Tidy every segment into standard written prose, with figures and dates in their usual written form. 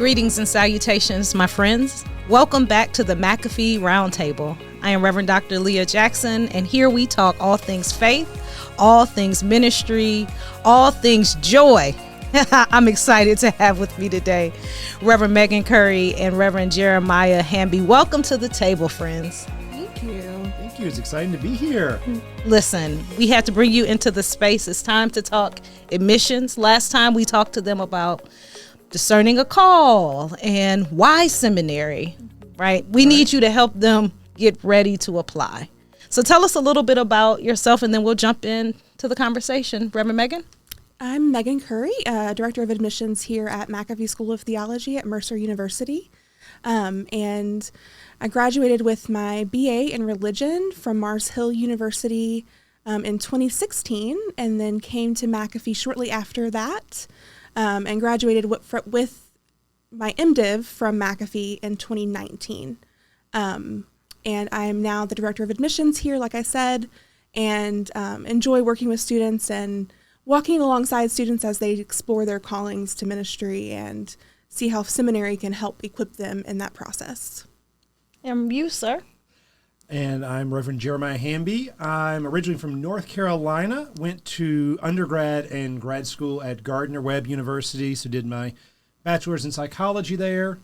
Greetings and salutations, my friends. Welcome back to the McAfee Roundtable. I am Reverend Dr. Leah Jackson, and here we talk all things faith, all things ministry, all things joy. I'm excited to have with me today Reverend Megan Currie and Reverend Jeremiah Hamby. Welcome to the table, friends. Thank you. Thank you. It's exciting to be here. Listen, we had to bring you into the space. It's time to talk admissions. Last time we talked to them about discerning a call and why seminary, right? We need you to help them get ready to apply. So tell us a little bit about yourself, and then we'll jump into the conversation. Reverend Megan? I'm Megan Currie, Director of Admissions here at McAfee School of Theology at Mercer University. And I graduated with my BA in religion from Mars Hill University in 2016, and then came to McAfee shortly after that, and graduated with my MDiv from McAfee in 2019. And I am now the Director of Admissions here, like I said, and enjoy working with students and walking alongside students as they explore their callings to ministry and see how seminary can help equip them in that process. And you, sir? And I'm Reverend Jeremiah Hamby. I'm originally from North Carolina, went to undergrad and grad school at Gardner-Webb University, so did my bachelor's in psychology there,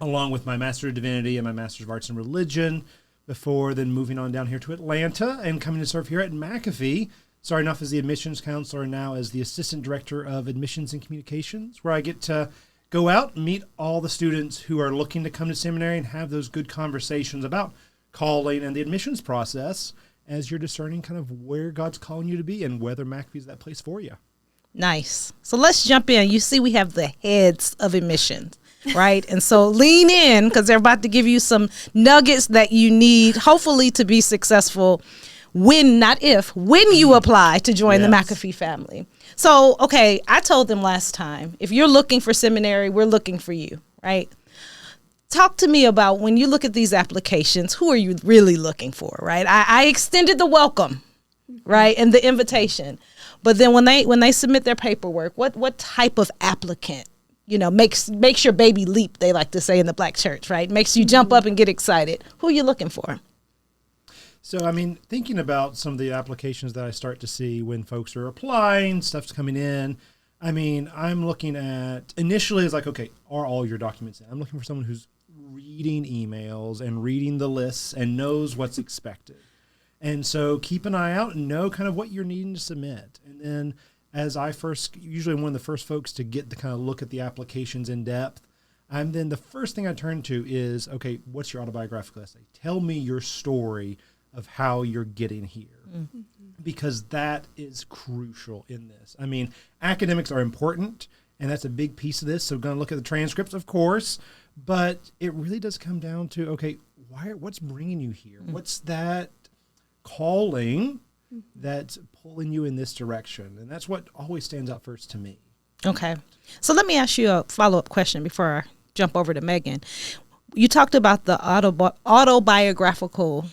along with my Master of Divinity and my Master's of Arts in Religion, before then moving on down here to Atlanta and coming to serve here at McAfee, starting off as the admissions counselor and now as the Assistant Director of Admissions and Communications, where I get to go out and meet all the students who are looking to come to seminary and have those good conversations about calling and the admissions process as you're discerning kind of where God's calling you to be and whether McAfee is that place for you. Nice. So let's jump in. You see we have the heads of admissions, right? And so lean in, because they're about to give you some nuggets that you need, hopefully, to be successful when you apply to join the McAfee family. So, okay, I told them last time, if you're looking for seminary, we're looking for you, right? Talk to me about, when you look at these applications, who are you really looking for, right? I extended the welcome, right, and the invitation. But then when they submit their paperwork, what type of applicant, makes your baby leap, they like to say in the Black church, right? Makes you jump up and get excited. Who are you looking for? So, thinking about some of the applications that I start to see when folks are applying, stuff's coming in, I'm looking at, initially it's like, okay, are all your documents in? I'm looking for someone who's reading emails and reading the lists and knows what's expected. And so keep an eye out and know kind of what you're needing to submit. And then usually I'm one of the first folks to get to kind of look at the applications in depth. And then the first thing I turn to is, okay, what's your autobiographical essay? Tell me your story of how you're getting here, because that is crucial in this. Academics are important, and that's a big piece of this. So we're going to look at the transcripts, of course, but it really does come down to, okay, what's bringing you here? What's that calling that's pulling you in this direction? And that's what always stands out first to me. Okay. So let me ask you a follow-up question before I jump over to Megan. You talked about the autobiographical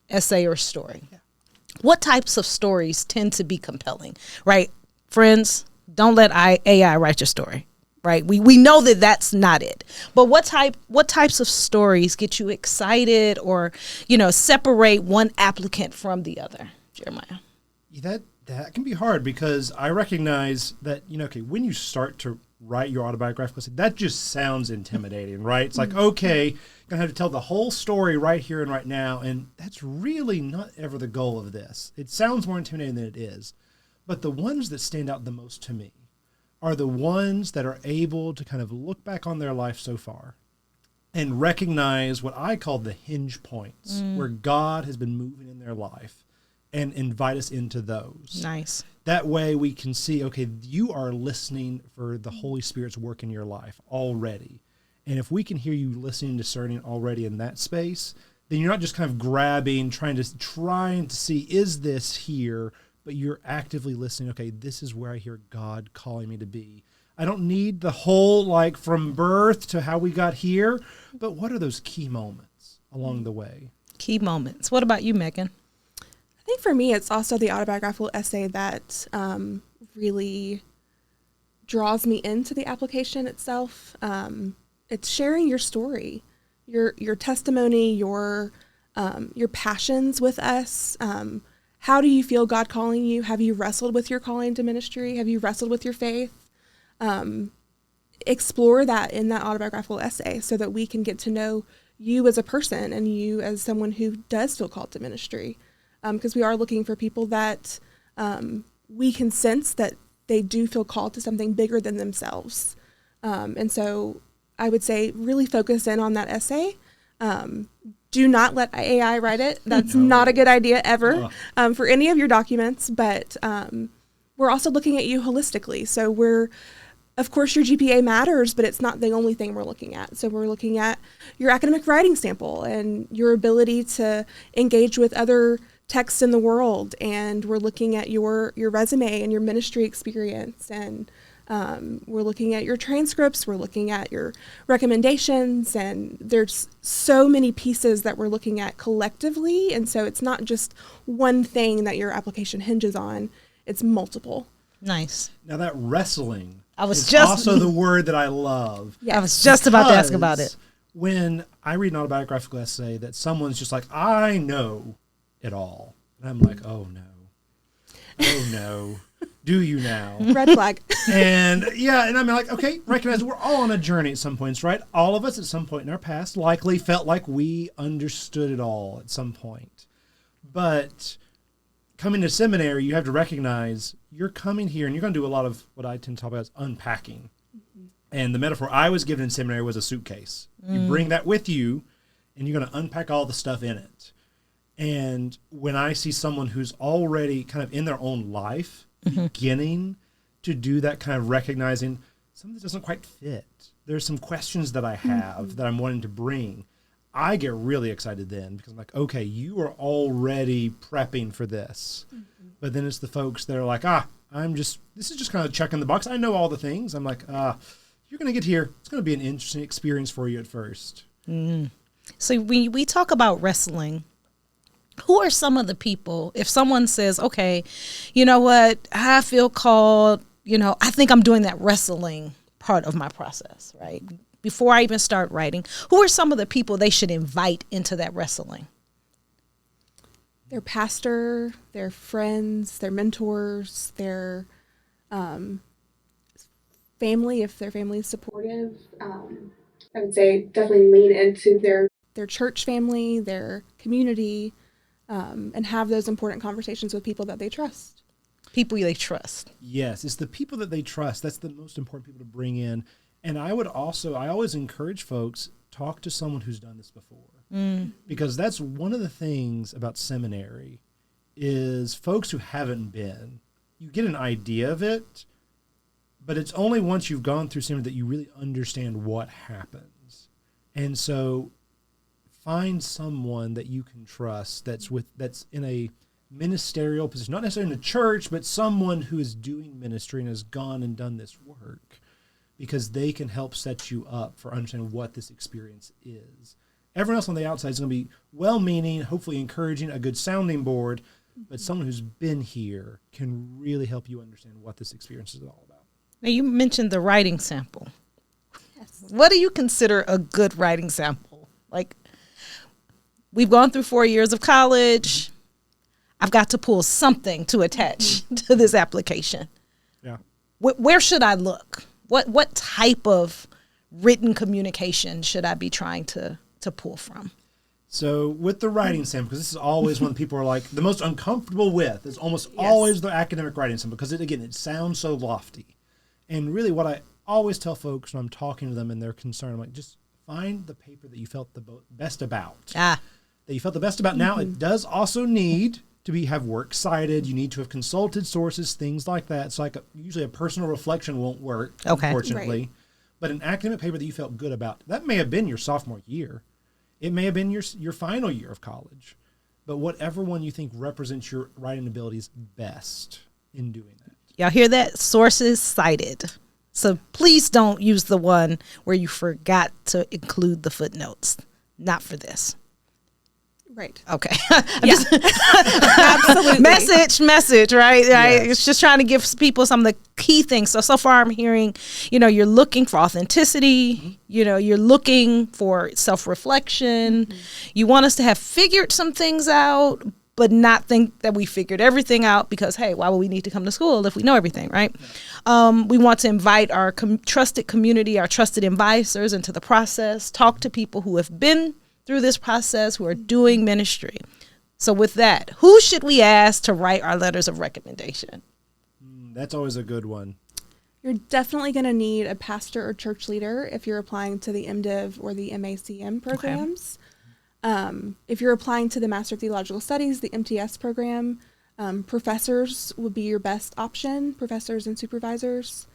essay or story. Yeah. What types of stories tend to be compelling, right? Friends, don't let AI write your story, right? We know that that's not it. But what types of stories get you excited or, separate one applicant from the other, Jeremiah? That can be hard, because I recognize that, when you start to write your autobiographical essay, that just sounds intimidating, right? It's like, okay, going to have to tell the whole story right here and right now, and that's really not ever the goal of this. It sounds more intimidating than it is. But the ones that stand out the most to me are the ones that are able to kind of look back on their life so far and recognize what I call the hinge points, where God has been moving in their life, and invite us into those. Nice. That way we can see, okay, you are listening for the Holy Spirit's work in your life already. And if we can hear you listening, discerning already in that space, then you're not just kind of grabbing, trying to see, is this here? But you're actively listening. Okay, this is where I hear God calling me to be. I don't need the whole, from birth to how we got here, but what are those key moments along the way? Key moments. What about you, Megan? I think for me, it's also the autobiographical essay that really draws me into the application itself. it's sharing your story, your testimony, your passions with us. How do you feel God calling you? Have you wrestled with your calling to ministry? Have you wrestled with your faith? Explore that in that autobiographical essay so that we can get to know you as a person and you as someone who does feel called to ministry. Because we are looking for people that we can sense that they do feel called to something bigger than themselves. And so I would say really focus in on that essay. Do not let AI write it. That's not a good idea ever for any of your documents. But we're also looking at you holistically. So of course, your GPA matters, but it's not the only thing we're looking at. So we're looking at your academic writing sample and your ability to engage with other texts in the world. And we're looking at your resume and your ministry experience. And we're looking at your transcripts, we're looking at your recommendations, and there's so many pieces that we're looking at collectively. And so it's not just one thing that your application hinges on, it's multiple. Nice. Now that wrestling is also the word that I love. Yes. I was just about to ask about it. When I read an autobiographical essay that someone's just like, I know it all. And I'm like, oh no. Do you now? Red flag. And I'm like, okay, recognize we're all on a journey at some points, right? All of us at some point in our past likely felt like we understood it all at some point. But coming to seminary, you have to recognize you're coming here and you're going to do a lot of what I tend to talk about as unpacking. Mm-hmm. And the metaphor I was given in seminary was a suitcase. You bring that with you and you're going to unpack all the stuff in it. And when I see someone who's already kind of in their own life, beginning to do that kind of recognizing something that doesn't quite fit. There's some questions that I have that I'm wanting to bring. I get really excited then because I'm like, okay, you are already prepping for this. But then it's the folks that are like, this is just kind of checking the box. I know all the things. I'm like, you're going to get here. It's going to be an interesting experience for you at first. So when we talk about wrestling, who are some of the people, if someone says, okay, you know what, I feel called, I think I'm doing that wrestling part of my process, right? Before I even start writing, who are some of the people they should invite into that wrestling? Their pastor, their friends, their mentors, their family, if their family is supportive. I would say definitely lean into their church family, their community, and have those important conversations with people that they trust. People they trust. Yes, it's the people that they trust. That's the most important people to bring in. And I always encourage folks, talk to someone who's done this before. Because that's one of the things about seminary is folks who haven't been, you get an idea of it, but it's only once you've gone through seminary that you really understand what happens. And so find someone that you can trust that's in a ministerial position, not necessarily in the church, but someone who is doing ministry and has gone and done this work, because they can help set you up for understanding what this experience is. Everyone else on the outside is going to be well-meaning, hopefully encouraging, a good sounding board, but someone who's been here can really help you understand what this experience is all about. Now, you mentioned the writing sample. Yes. What do you consider a good writing sample? Like, we've gone through 4 years of college. I've got to pull something to attach to this application. Yeah. Where should I look? What type of written communication should I be trying to pull from? So with the writing sample, because this is always when people are like the most uncomfortable with, is almost always the academic writing sample, because it sounds so lofty. And really what I always tell folks when I'm talking to them and they're concerned, I'm like, just find the paper that you felt the best about. That you felt the best about. Now, it does also need to have works cited. You need to have consulted sources, things like that. So usually a personal reflection won't work, unfortunately. Right. But an academic paper that you felt good about, that may have been your sophomore year. It may have been your final year of college. But whatever one you think represents your writing abilities best in doing that. Y'all hear that? Sources cited. So please don't use the one where you forgot to include the footnotes. Not for this. Right. Okay. Yeah. Absolutely. Message, right? Yes. It's just trying to give people some of the key things. So far I'm hearing, you're looking for authenticity. You're looking for self-reflection. You want us to have figured some things out, but not think that we figured everything out because, hey, why would we need to come to school if we know everything, right? We want to invite our trusted community, our trusted advisors into the process, talk to people who have been through this process, who are doing ministry. So with that, who should we ask to write our letters of recommendation? That's always a good one. You're definitely going to need a pastor or church leader if you're applying to the MDiv or the MACM programs. If you're applying to the Master of Theological Studies, the MTS program, professors would be your best option, professors and supervisors.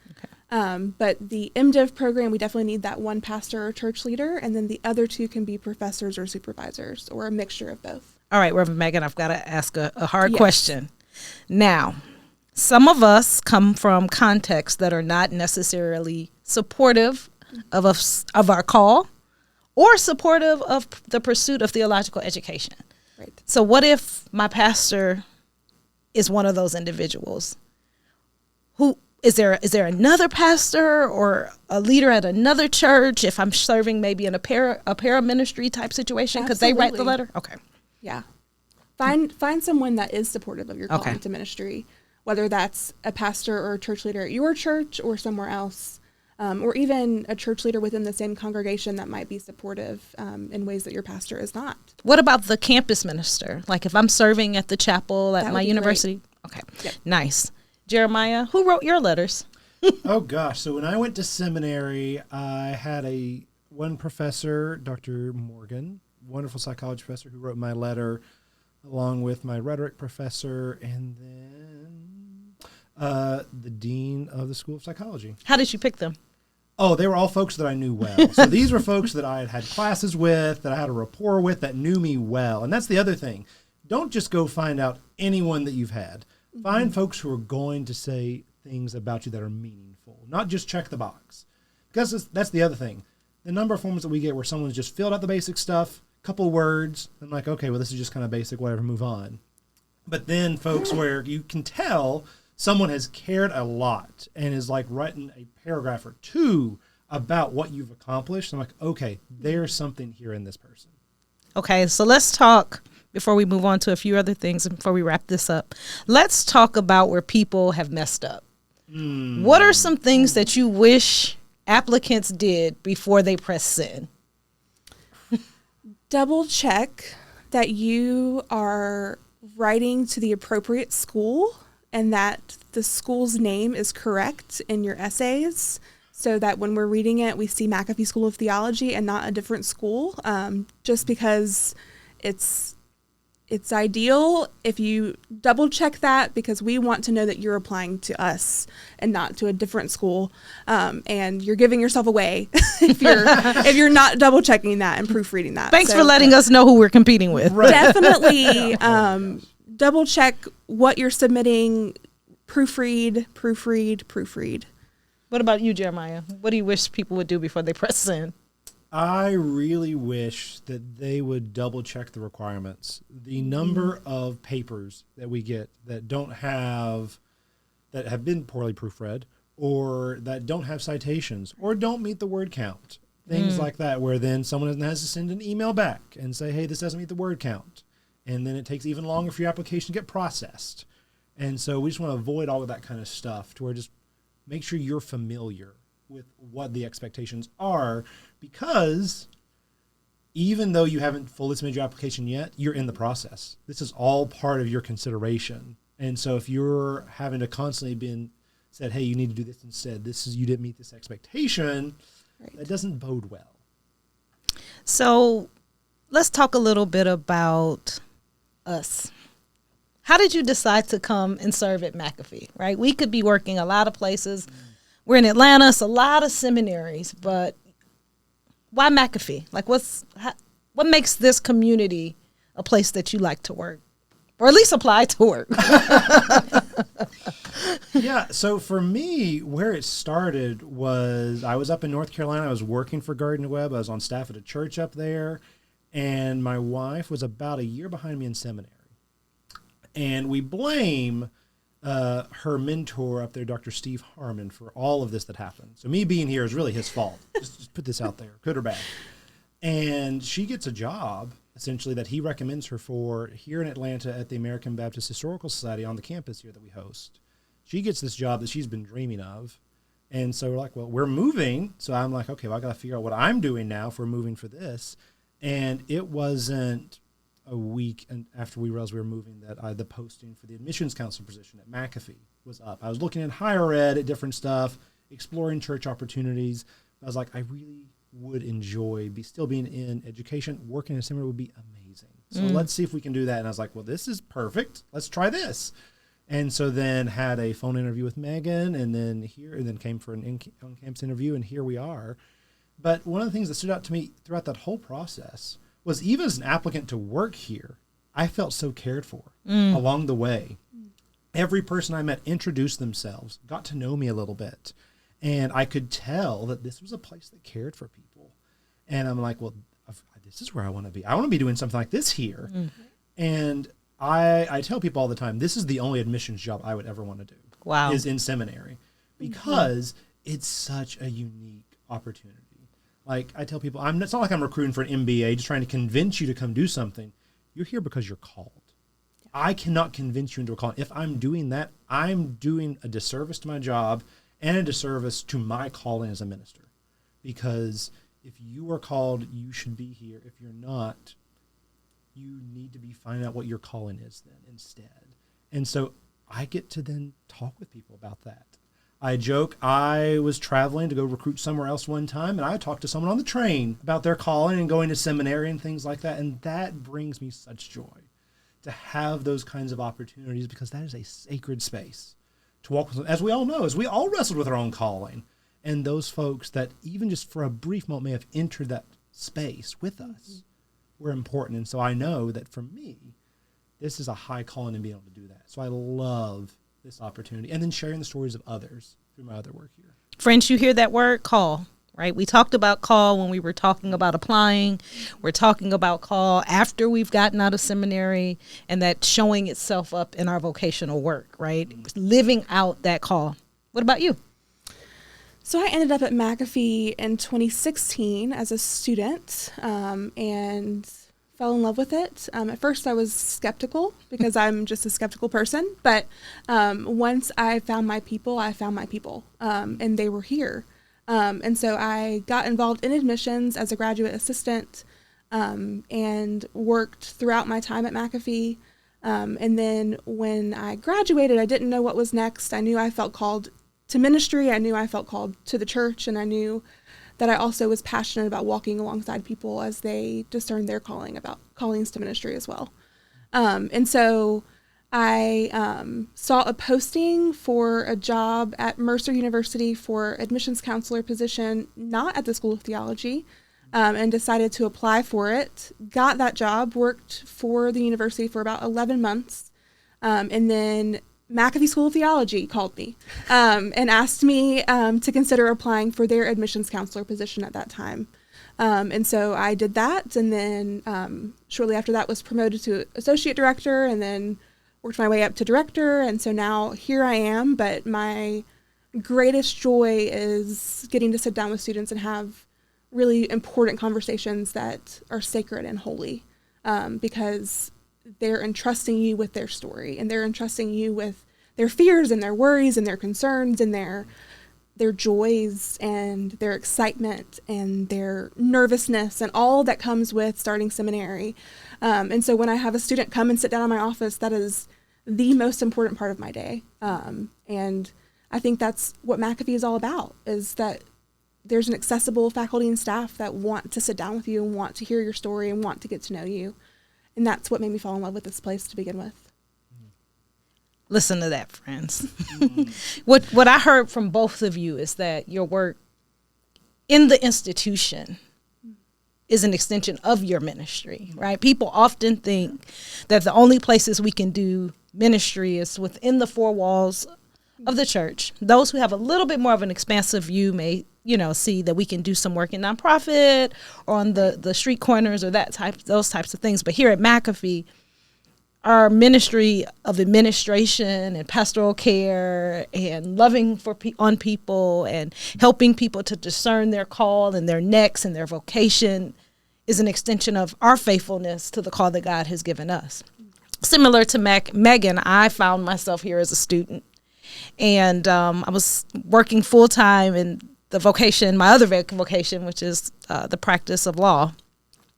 But the MDiv program, we definitely need that one pastor or church leader, and then the other two can be professors or supervisors, or a mixture of both. All right, Reverend Megan, I've got to ask a hard question. Now, some of us come from contexts that are not necessarily supportive of our call or supportive of the pursuit of theological education. Right. So what if my pastor is one of those individuals? Is there another pastor or a leader at another church if I'm serving maybe in a para-ministry type situation? Could they write the letter? Okay. Yeah. Find someone that is supportive of your calling to ministry, whether that's a pastor or a church leader at your church or somewhere else, or even a church leader within the same congregation that might be supportive in ways that your pastor is not. What about the campus minister? Like if I'm serving at the chapel at my university? Great. Okay. Yep. Nice. Jeremiah, who wrote your letters? Oh gosh, so when I went to seminary, I had one professor, Dr. Morgan, wonderful psychology professor, who wrote my letter, along with my rhetoric professor, and then the dean of the School of Psychology. How did you pick them? Oh, they were all folks that I knew well. So these were folks that I had had classes with, that I had a rapport with, that knew me well. And that's the other thing. Don't just go find out anyone that you've had. Find folks who are going to say things about you that are meaningful, not just check the box. Because that's the other thing. The number of forms that we get where someone's just filled out the basic stuff, couple words, and like, okay, well, this is just kind of basic, whatever, move on. But then folks where you can tell someone has cared a lot and is like writing a paragraph or two about what you've accomplished. I'm like, okay, there's something here in this person. Okay, so let's talk. Before we move on to a few other things and before we wrap this up, let's talk about where people have messed up. What are some things that you wish applicants did before they press send? Double check that you are writing to the appropriate school and that the school's name is correct in your essays, so that when we're reading it, we see McAfee School of Theology and not a different school, just because it's ideal if you double check that, because we want to know that you're applying to us and not to a different school. And you're giving yourself away if you're not double checking that and proofreading that. Thanks for letting us know who we're competing with. Right. Definitely double check what you're submitting, proofread. What about you, Jeremiah? What do you wish people would do before they press send? I really wish that they would double check the requirements. The number of papers that we get that have been poorly proofread, or that don't have citations, or don't meet the word count. Things like that, where then someone has to send an email back and say, hey, this doesn't meet the word count. And then it takes even longer for your application to get processed. And so we just want to avoid all of that kind of stuff, to where just make sure you're familiar with what the expectations are, because even though you haven't fully submitted your application yet, you're in the process. This is all part of your consideration. And so if you're having to constantly be said, hey, you need to do this instead, you didn't meet this expectation, that doesn't bode well. So let's talk a little bit about us. How did you decide to come and serve at McAfee, right? We could be working a lot of places. We're in Atlanta, it's a lot of seminaries, but why McAfee? Like, what makes this community a place that you like to work, or at least apply to work? Yeah, so for me, where it started was I was up in North Carolina. I was working for Garden Web. I was on staff at a church up there, And my wife was about a year behind me in seminary. And we blame her mentor up there, Dr. Steve Harmon, for all of this that happened. So me being here is really his fault. Just put this out there, good or bad. And she gets a job, essentially, that he recommends her for here in Atlanta at the American Baptist Historical Society on the campus here that we host. She gets this job that she's been dreaming of. And so we're like, well, we're moving. So I'm like, okay, well, I got to figure out what I'm doing now if we're moving for this. And it wasn't a week after we realized we were moving that the posting for the admissions counselor position at McAfee was up. I was looking at higher ed, at different stuff, exploring church opportunities. I was like, I really would enjoy still being in education. Working in a seminary would be amazing. So let's see if we can do that. And I was like, well, this is perfect. Let's try this. And so then had a phone interview with Megan, and then came for an on-campus interview, and here we are. But one of the things that stood out to me throughout that whole process was, even as an applicant to work here, I felt so cared for along the way. Every person I met introduced themselves, got to know me a little bit, and I could tell that this was a place that cared for people. And I'm like, well, this is where I want to be. I want to be doing something like this here. And I tell people all the time, this is the only admissions job I would ever want to do. Wow. Is in seminary, because it's such a unique opportunity. Like I tell people, it's not like I'm recruiting for an MBA, just trying to convince you to come do something. You're here because you're called. I cannot convince you into a calling. If I'm doing that, I'm doing a disservice to my job and a disservice to my calling as a minister. Because if you are called, you should be here. If you're not, you need to be finding out what your calling is then instead. And so I get to then talk with people about that. I joke, I was traveling to go recruit somewhere else one time, and I talked to someone on the train about their calling and going to seminary and things like that. And that brings me such joy to have those kinds of opportunities, because that is a sacred space to walk with, as we all know, as we all wrestled with our own calling. And those folks that even just for a brief moment may have entered that space with us were important. And so I know that for me, this is a high calling in being able to do that. So I love this opportunity, and then sharing the stories of others through my other work here. Friends, you hear that word, call, right? We talked about call when we were talking about applying. We're talking about call after we've gotten out of seminary, and that showing itself up in our vocational work, right? Living out that call. What about you? So I ended up at McAfee in 2016 as a student, and fell in love with it. At first I was skeptical, because I'm just a skeptical person, but once I found my people, and they were here. And so I got involved in admissions as a graduate assistant, and worked throughout my time at McAfee. And then when I graduated, I didn't know what was next. I knew I felt called to ministry. I knew I felt called to the church, and I knew that I also was passionate about walking alongside people as they discern their callings to ministry as well. And so I saw a posting for a job at Mercer University for admissions counselor position, not at the School of Theology, and decided to apply for it. Got that job, worked for the university for about 11 months, and then McAfee School of Theology called me and asked me to consider applying for their admissions counselor position at that time. And so I did that, and then shortly after that was promoted to associate director, and then worked my way up to director. And so now here I am, but my greatest joy is getting to sit down with students and have really important conversations that are sacred and holy, because they're entrusting you with their story, and they're entrusting you with their fears and their worries and their concerns and their joys and their excitement and their nervousness and all that comes with starting seminary. And so when I have a student come and sit down in my office, that is the most important part of my day. And I think that's what McAfee is all about, is that there's an accessible faculty and staff that want to sit down with you and want to hear your story and want to get to know you. And that's what made me fall in love with this place to begin with. Listen to that, friends. What I heard from both of you is that your work in the institution is an extension of your ministry, right? People often think that the only places we can do ministry is within the four walls of the church. Those who have a little bit more of an expansive view may see that we can do some work in nonprofit or on the street corners or those types of things. But here at McAfee, our ministry of administration and pastoral care and loving on people and helping people to discern their call and their next and their vocation is an extension of our faithfulness to the call that God has given us. Similar to Megan, I found myself here as a student, and I was working full-time in the vocation, my other vocation, which is the practice of law.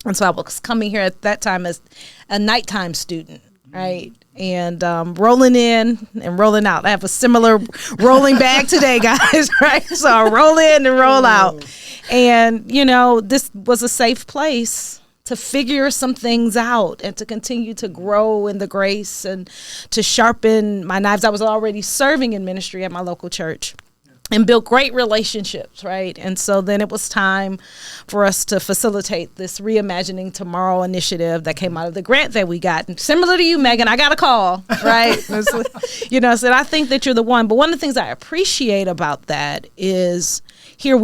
And so I was coming here at that time as a nighttime student. Right. And rolling in and rolling out. I have a similar rolling bag today, guys. Right. So I roll in and roll out. And, this was a safe place to figure some things out and to continue to grow in the grace and to sharpen my knives. I was already serving in ministry at my local church and built great relationships, right? And so then it was time for us to facilitate this Reimagining Tomorrow initiative that came out of the grant that we got. And similar to you, Megan, I got a call, right? I said, I think that you're the one. But one of the things I appreciate about that is here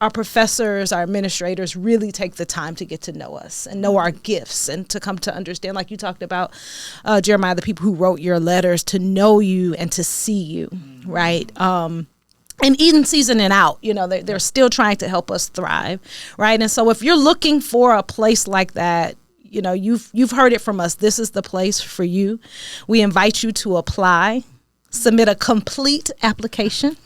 our professors, our administrators really take the time to get to know us and know our gifts and to come to understand, like you talked about, Jeremiah, the people who wrote your letters, to know you and to see you, right? And even seasoning out, they're still trying to help us thrive, right? And so if you're looking for a place like that, you've heard it from us. This is the place for you. We invite you to apply. Submit a complete application.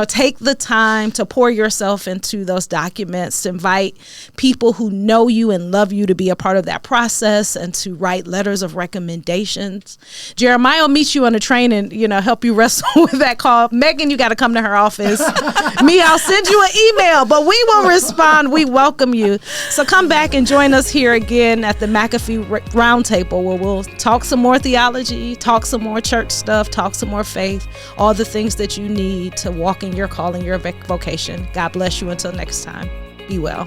Take the time to pour yourself into those documents, to invite people who know you and love you to be a part of that process and to write letters of recommendations. Jeremiah will meet you on the train and, help you wrestle with that call. Megan, you got to come to her office. Me, I'll send you an email, but we will respond. We welcome you. So come back and join us here again at the McAfee Roundtable, where we'll talk some more theology, talk some more church stuff, talk some more faith, all the things that you need to walk in your calling, your vocation. God bless you until next time. Be well.